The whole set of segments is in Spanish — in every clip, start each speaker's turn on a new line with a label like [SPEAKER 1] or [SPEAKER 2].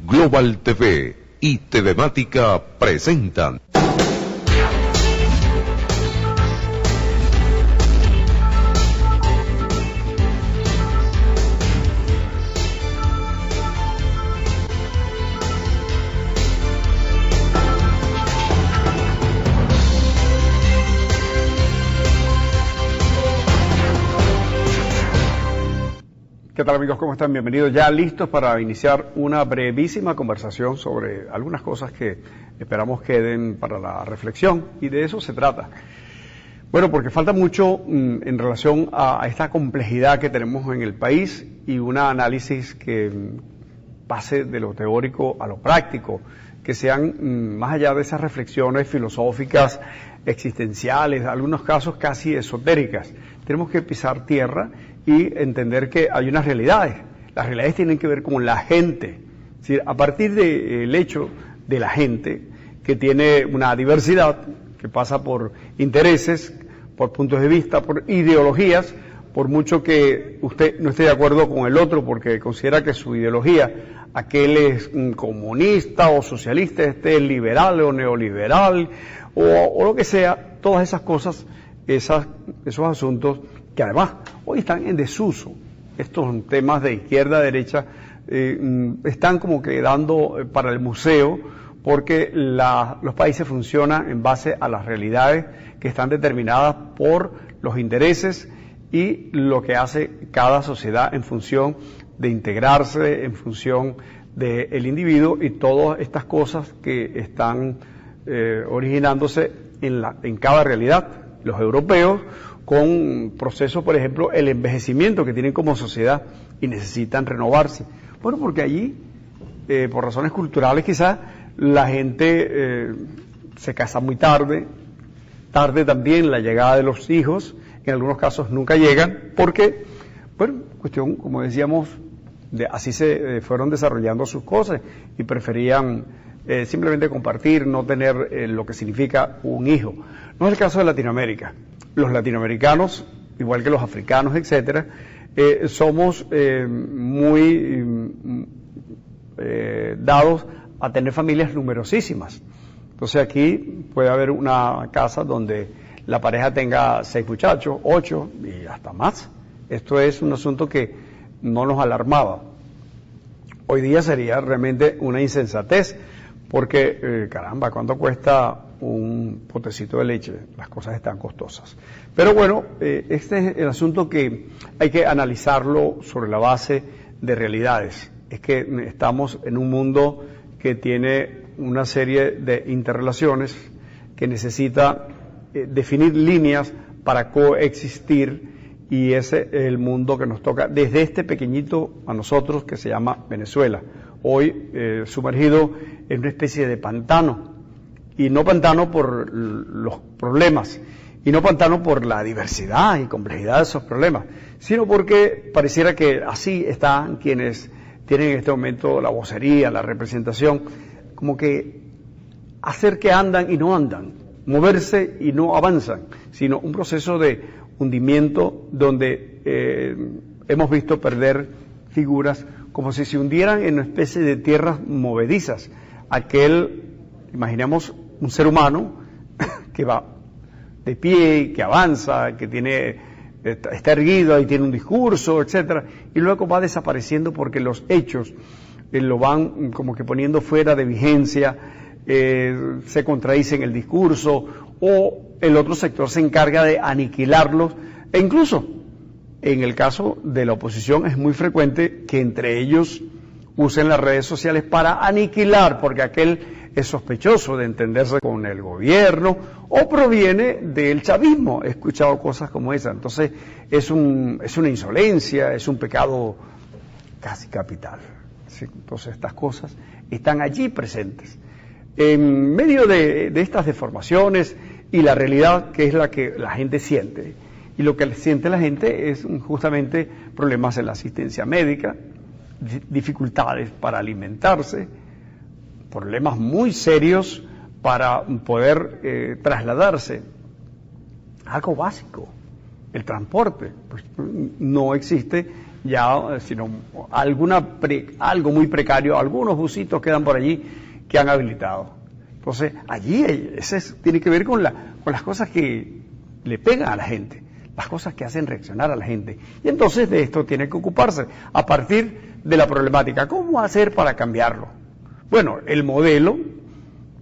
[SPEAKER 1] Global TV y Telemática presentan.
[SPEAKER 2] ¿Qué tal, amigos? ¿Cómo están? Bienvenidos, ya listos para iniciar una brevísima conversación sobre algunas cosas que esperamos queden para la reflexión, y de eso se trata. Bueno, porque falta mucho en relación a esta complejidad que tenemos en el país y un análisis que pase de lo teórico a lo práctico, que sean más allá de esas reflexiones filosóficas, existenciales, en algunos casos casi esotéricas. Tenemos que pisar tierra y entender que hay unas realidades. Las realidades tienen que ver con la gente. Es decir, a partir del hecho de la gente, que tiene una diversidad, que pasa por intereses, por puntos de vista, por ideologías, por mucho que usted no esté de acuerdo con el otro porque considera que su ideología, aquel es comunista o socialista, este es liberal o neoliberal, o lo que sea, todas esas cosas, esos asuntos que además hoy están en desuso. Estos temas de izquierda a derecha están como quedando para el museo, porque los países funcionan en base a las realidades que están determinadas por los intereses y lo que hace cada sociedad en función de integrarse, en función del individuo, y todas estas cosas que están originándose en cada realidad. Los europeos, con procesos, por ejemplo, el envejecimiento que tienen como sociedad y necesitan renovarse. Bueno, porque allí, por razones culturales quizás, la gente se casa muy tarde también la llegada de los hijos, en algunos casos nunca llegan, porque, bueno, cuestión, como decíamos, así se fueron desarrollando sus cosas y preferían simplemente compartir, no tener lo que significa un hijo. No es el caso de Latinoamérica. Los latinoamericanos, igual que los africanos, etcétera, somos muy dados a tener familias numerosísimas. Entonces aquí puede haber una casa donde la pareja tenga 6 muchachos, 8 y hasta más. Esto es un asunto que no nos alarmaba. Hoy día sería realmente una insensatez, porque, caramba, ¿cuánto cuesta un potecito de leche? Las cosas están costosas. Pero bueno, este es el asunto que hay que analizarlo sobre la base de realidades. Es que estamos en un mundo que tiene una serie de interrelaciones, que necesita definir líneas para coexistir, y ese es el mundo que nos toca desde este pequeñito a nosotros que se llama Venezuela. Hoy sumergido en una especie de pantano, y no pantano por los problemas, y no pantano por la diversidad y complejidad de esos problemas, sino porque pareciera que así están quienes tienen en este momento la vocería, la representación, como que hacer que andan y no andan, moverse y no avanzan, sino un proceso de hundimiento donde hemos visto perder figuras como si se hundieran en una especie de tierras movedizas. Imaginemos un ser humano que va de pie, que avanza, que está erguido y tiene un discurso, etcétera, y luego va desapareciendo porque los hechos lo van como que poniendo fuera de vigencia, se contradice en el discurso, o el otro sector se encarga de aniquilarlos, e incluso en el caso de la oposición es muy frecuente que entre ellos usen las redes sociales para aniquilar, porque aquel es sospechoso de entenderse con el gobierno o proviene del chavismo. He escuchado cosas como esas. Entonces es una insolencia, es un pecado casi capital. ¿Sí? Entonces estas cosas están allí presentes. En medio de estas deformaciones y la realidad, que es la que la gente siente, y lo que siente la gente es justamente problemas en la asistencia médica, dificultades para alimentarse, problemas muy serios para poder trasladarse. Algo básico, el transporte, pues no existe ya, sino algo muy precario. Algunos busitos quedan por allí que han habilitado. Entonces, allí tiene que ver con las cosas que le pegan a la gente, las cosas que hacen reaccionar a la gente. Y entonces de esto tiene que ocuparse, a partir de la problemática. ¿Cómo hacer para cambiarlo? Bueno, el modelo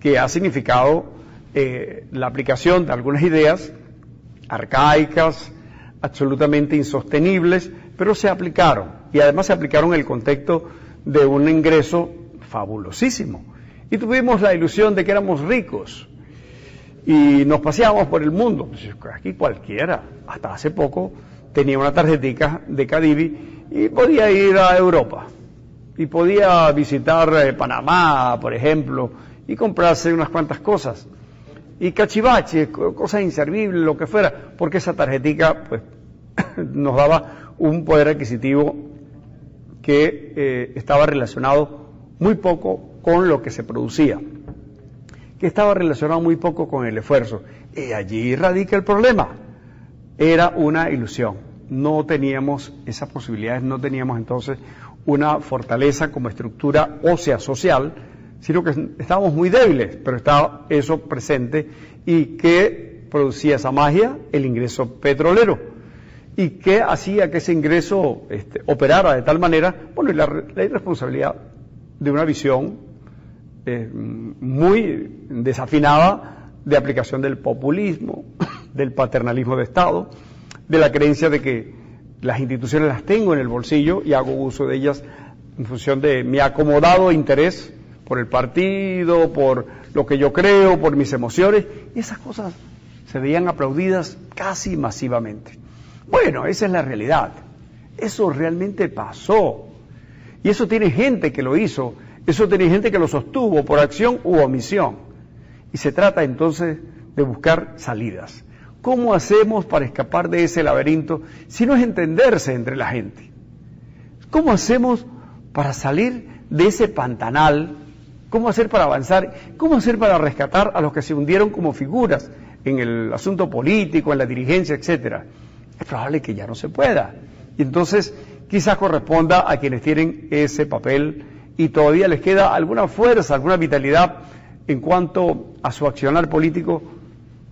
[SPEAKER 2] que ha significado la aplicación de algunas ideas arcaicas, absolutamente insostenibles, pero se aplicaron. Y además se aplicaron en el contexto de un ingreso fabulosísimo. Y tuvimos la ilusión de que éramos ricos y nos paseábamos por el mundo. Pues aquí cualquiera, hasta hace poco, tenía una tarjetica de Cadivi y podía ir a Europa. Y podía visitar Panamá, por ejemplo, y comprarse unas cuantas cosas. Y cachivaches, cosas inservibles, lo que fuera, porque esa tarjetica pues, nos daba un poder adquisitivo que estaba relacionado muy poco con lo que se producía, que estaba relacionado muy poco con el esfuerzo. Y allí radica el problema. Era una ilusión. No teníamos esas posibilidades, no teníamos entonces una fortaleza como estructura ósea social, sino que estábamos muy débiles, pero estaba eso presente. ¿Y qué producía esa magia? El ingreso petrolero. ¿Y qué hacía que ese ingreso operara de tal manera? Bueno, la irresponsabilidad de una visión muy desafinada de aplicación del populismo, del paternalismo de Estado, de la creencia de que las instituciones las tengo en el bolsillo y hago uso de ellas en función de mi acomodado interés por el partido, por lo que yo creo, por mis emociones, y esas cosas se veían aplaudidas casi masivamente. Bueno, esa es la realidad. Eso realmente pasó. Y eso tiene gente que lo hizo, eso tiene gente que lo sostuvo por acción u omisión. Y se trata entonces de buscar salidas. ¿Cómo hacemos para escapar de ese laberinto si no es entenderse entre la gente? ¿Cómo hacemos para salir de ese pantanal? ¿Cómo hacer para avanzar? ¿Cómo hacer para rescatar a los que se hundieron como figuras en el asunto político, en la dirigencia, etcétera? Es probable que ya no se pueda. Y entonces quizás corresponda a quienes tienen ese papel y todavía les queda alguna fuerza, alguna vitalidad en cuanto a su accionar político,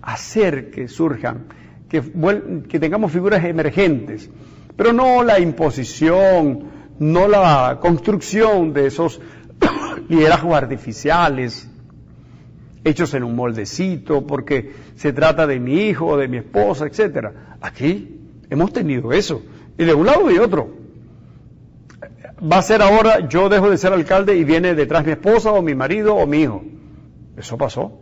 [SPEAKER 2] hacer que surjan, que tengamos figuras emergentes, pero no la imposición, no la construcción de esos liderazgos artificiales hechos en un moldecito porque se trata de mi hijo o de mi esposa, etcétera. Aquí hemos tenido eso, y de un lado y de otro. Va a ser ahora, yo dejo de ser alcalde y viene detrás mi esposa o mi marido o mi hijo. Eso pasó.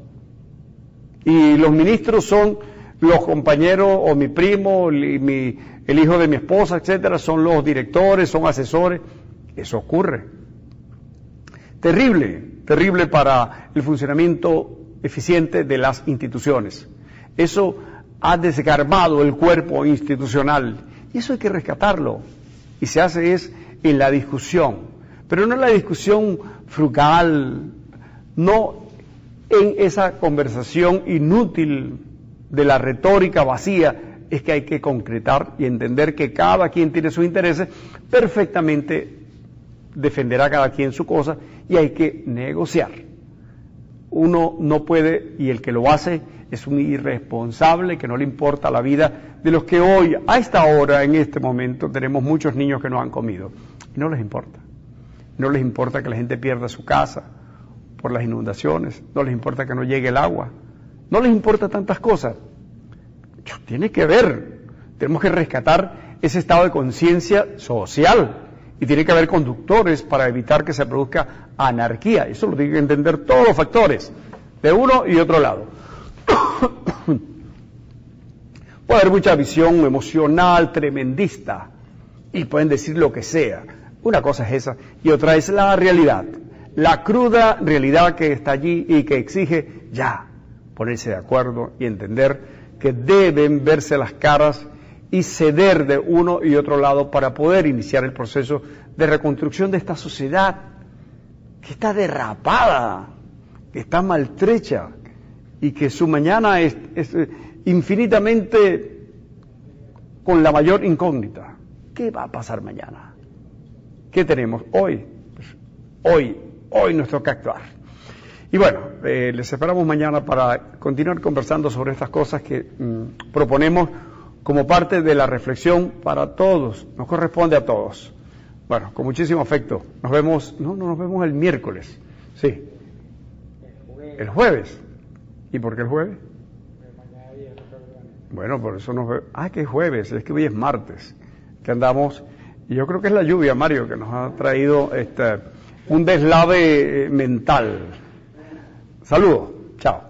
[SPEAKER 2] Y los ministros son los compañeros o mi primo, el hijo de mi esposa, etcétera, son los directores, son asesores. Eso ocurre. Terrible, terrible para el funcionamiento eficiente de las instituciones. Eso ha desgarbado el cuerpo institucional y eso hay que rescatarlo. Y se hace es en la discusión, pero no en la discusión frugal, no en esa conversación inútil de la retórica vacía. Es que hay que concretar y entender que cada quien tiene sus intereses, perfectamente defenderá cada quien su cosa y hay que negociar. Uno no puede, y el que lo hace es un irresponsable que no le importa la vida de los que hoy, a esta hora, en este momento, tenemos muchos niños que no han comido. Y no les importa. No les importa que la gente pierda su casa por las inundaciones, no les importa que no llegue el agua, no les importa tantas cosas. Tiene que ver, tenemos que rescatar ese estado de conciencia social y tiene que haber conductores para evitar que se produzca anarquía. Eso lo tienen que entender todos los factores, de uno y otro lado. Puede haber mucha visión emocional, tremendista, y pueden decir lo que sea. Una cosa es esa, y otra es la realidad, la cruda realidad que está allí y que exige ya ponerse de acuerdo y entender que deben verse las caras y ceder de uno y otro lado para poder iniciar el proceso de reconstrucción de esta sociedad que está derrapada, que está maltrecha y que su mañana es infinitamente con la mayor incógnita. ¿qué va a pasar mañana? ¿Qué tenemos hoy? Pues, hoy nos toca actuar. Y bueno, les esperamos mañana para continuar conversando sobre estas cosas que proponemos como parte de la reflexión para todos, nos corresponde a todos. Bueno, con muchísimo afecto. Nos vemos, no nos vemos el miércoles. Sí. El jueves. ¿Y por qué el jueves? Bueno, por eso nos vemos. Ah, que es jueves, es que hoy es martes. Que andamos, y yo creo que es la lluvia, Mario, que nos ha traído un deslave mental. Saludos, chao.